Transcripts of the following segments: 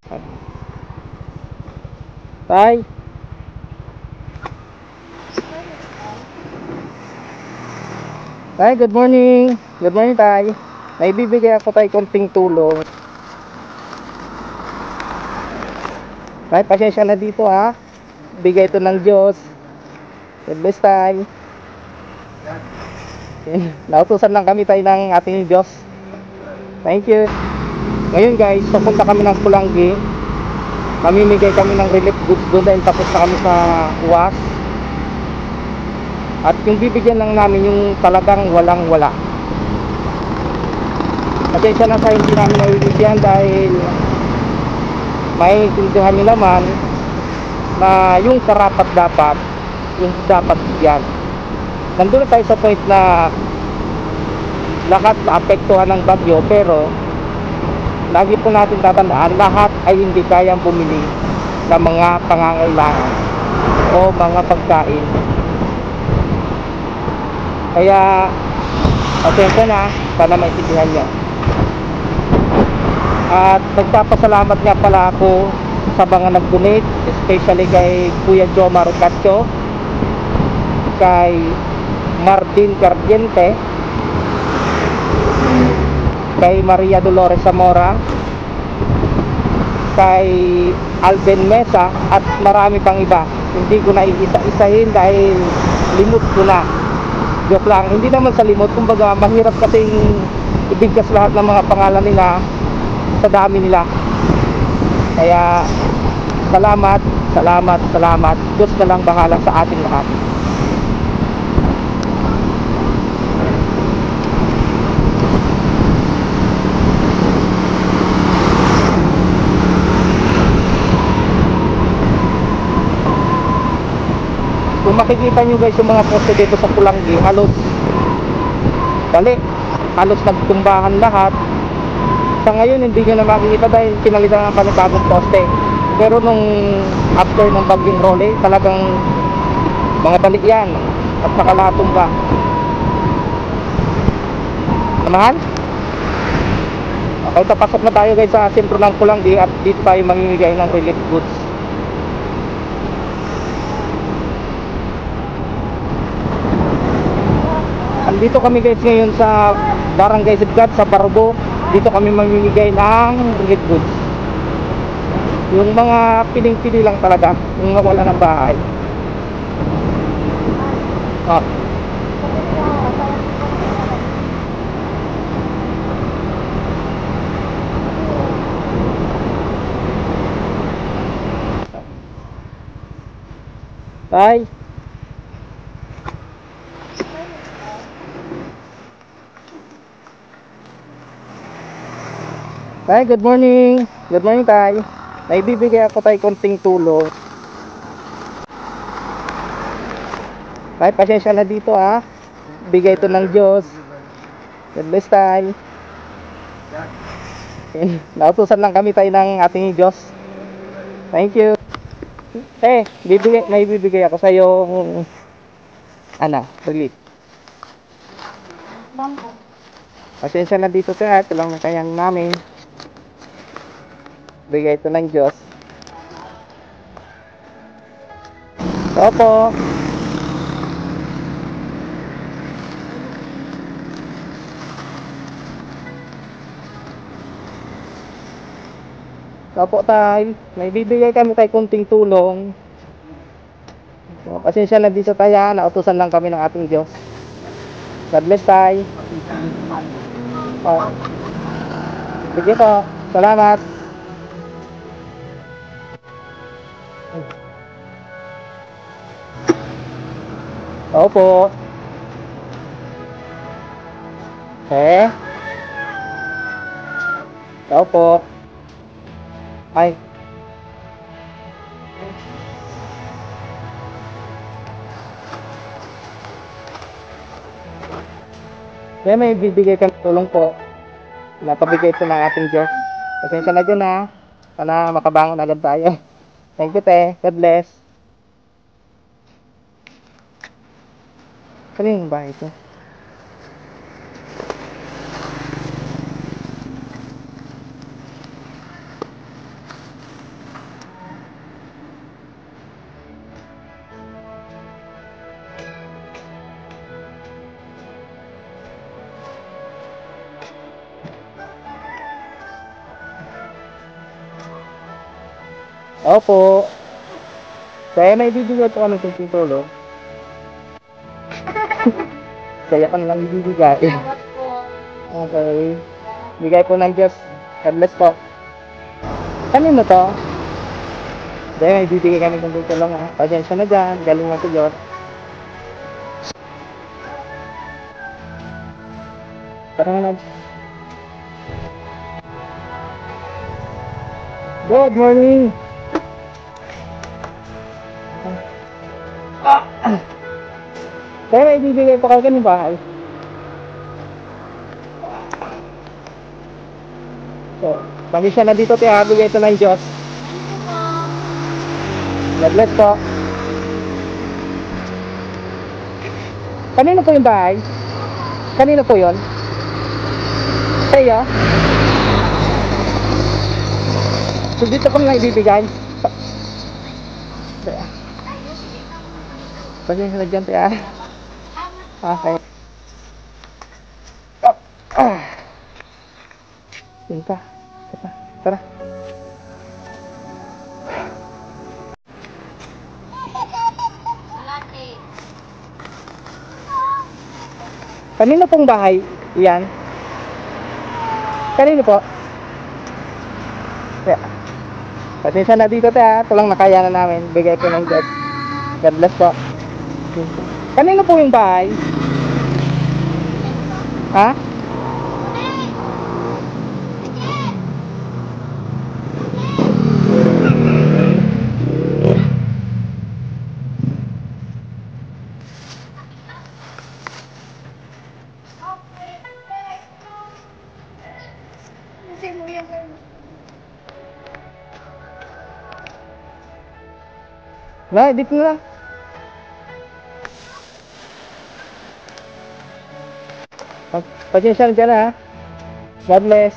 Tay. Tay, good morning. Good morning, Tay. May bibigay ako tay konting tulong. Tay, pasensya na dito ha. Bigay ito ng Diyos. God bless, Tay. Nautusan lang kami tayo ng ating Diyos. Thank you. Ngayon guys, papunta kami ng Pulangi. Mamimigay kami ng relief goods doon dahil tapos na kami sa UAS. At yung bibigyan lang namin yung talagang walang wala. Pasensya na sa hindi namin nabibigyan dahil maiintindihan nyo naman na yung karapat dapat, yung dapat bigyan. Nandun na tayo sa point na lahat naapektuhan ng bagyo, pero lagi po natin tatandaan, lahat ay hindi kayang bumili ng mga pangangailangan o mga pagkain. Kaya pasensya na, sana maintindihan nyo. At nagpapasalamat nga pala ako sa mga nag-donate, especially kay Kuya Jomar Ocasio, kay Martin Cardiente, kay Maria Dolores Zamora, kay Alben Mesa, at marami pang iba. Hindi ko na isa-isahin dahil limot ko na. Joke lang, hindi naman sa limot, kumbaga mahirap kasing ibigkas lahat ng mga pangalan nila sa dami nila. Kaya salamat, salamat, salamat. Diyos na lang bahala sa ating lahat. Kung makikita nyo guys yung mga poste dito sa Pulangi, halos nagtumbahan lahat. Sa ngayon hindi nyo na makikita dahil pinalitan ng panibagong poste. Pero nung after ng bagyong Rolly, talagang mga dali yan at nakalatumba. Samahan? Okay, tapasok na tayo guys sa sentro ng Pulangi at dito tayo mamimigay ng relief goods. Andito kami guys ngayon sa Barangay Sibgat sa Barbo. Dito kami mamimigay ng relief goods. Yung mga piling-pili lang talaga, yung wala ng bahay. Tay. Tay, good morning. Good morning, Tay. May bibigay ako tay konting tulong. Tay, pasensya na dito ha. Bigay ito ng Diyos. God bless, Tay. Nautusan lang kami tayo ng ating Diyos. Thank you. May bibigay ako sa yung relief. Pasensya na dito tayo, ito lang kayang namin. Bigay ito ng Diyos. Opo. Opo tay, may bibigay kami tayo kunting tulong. Pasensya na dito tayo, nautusan lang kami ng ating Diyos. God bless tay. Sige po, salamat. Opo. Opo. Ay. Kaya may bibigay kami tulong po. Napabigay ito ng ating Diyos. Pasensya na dyan ha. Sana makabangon agad tayo. Thank you te. God bless. Saan yung bahay ito? Opo. Kaya na ibibigay ito ano yung titulo. Kaya ka lang ibibigay. Salamat po. Okay. Bigay po ng Diyos. God bless po. Kanino to? Dahil may bibigay kami ng tulong ha. Pasensya na dyan. Galing mo sa Diyos. Tara na. Good morning. Kaya may bibigay po kayo ng bahay. So, pasensya na dito tayo. Bigay ito ng Diyos. God bless po. Kanino po yung bahay? Kanino po yun? Sa'yo? So dito ko lang ibibigay. Pasensya na dyan tayo. Okay. Sinta. Tara. Kanino pong bahay? Yan. Kanino po? Yeah. Pasensya na dito tayo. Ito lang nakaya na namin. Bigay po ng God. God bless po. Kanino po yung bahay? Ha? Nah, dito na lang. Pasensya na dyan ha. God bless.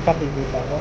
Kapigil ako.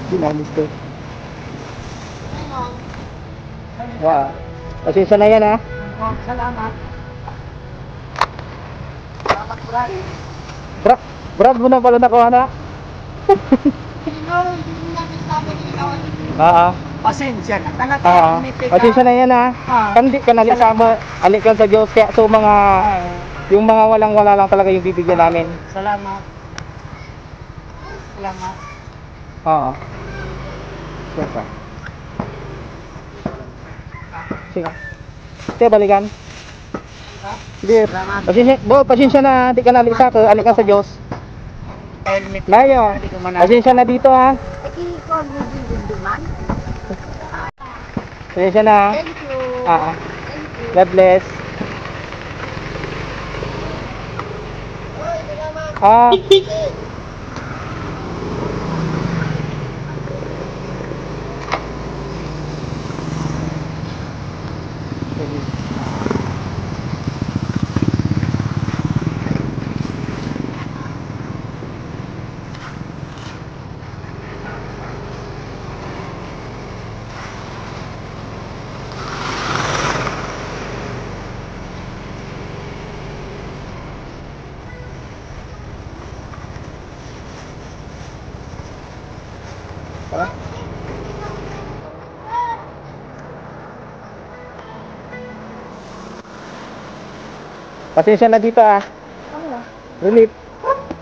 Dinamis ko. Wow. Pasensya na yan ha. Salamat. Salamat Brad. Brad mo na pala nakuha na. Pasensya na talaga. Pasensya na yan ha. Kandi ka nalisama. Alik ka sa Diyos. Kaya so mga yung mga walang-wala lang talaga yung bibigyan namin. Salamat. Salamat. Oo. Sige. Sige. Sige, balikan. Sige. Pasensya na. Di ka nalisa ko. Alik ka sa Diyos. Helmet. Layo. Pasensya na dito ha. Pasensya na. Thank you. God bless. Pasensya na dito ah. Ano? Relief.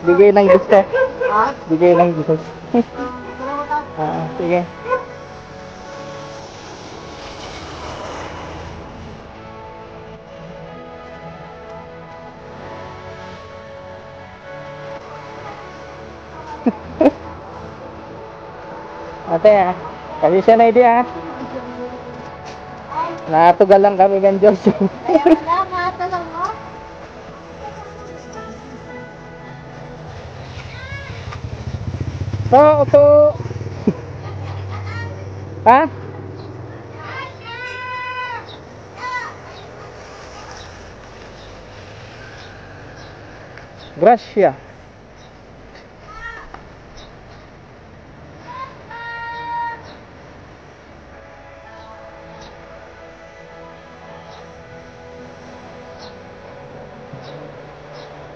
Bigay ng gusto. Ha? Bigay ng gusto. Salamat ah. Sige. Ate ah. Pasensya na hindi ah. Natugal lang kami kan Diyos. Salamat. Salamat. Ito. Ha? Gracia.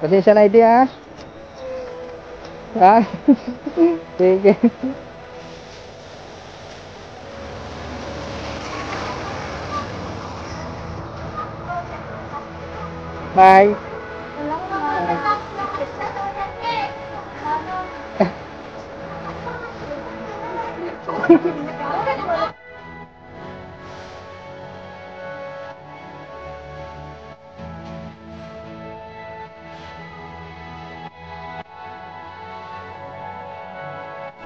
Pasensya na idea ha? Sige. Bye.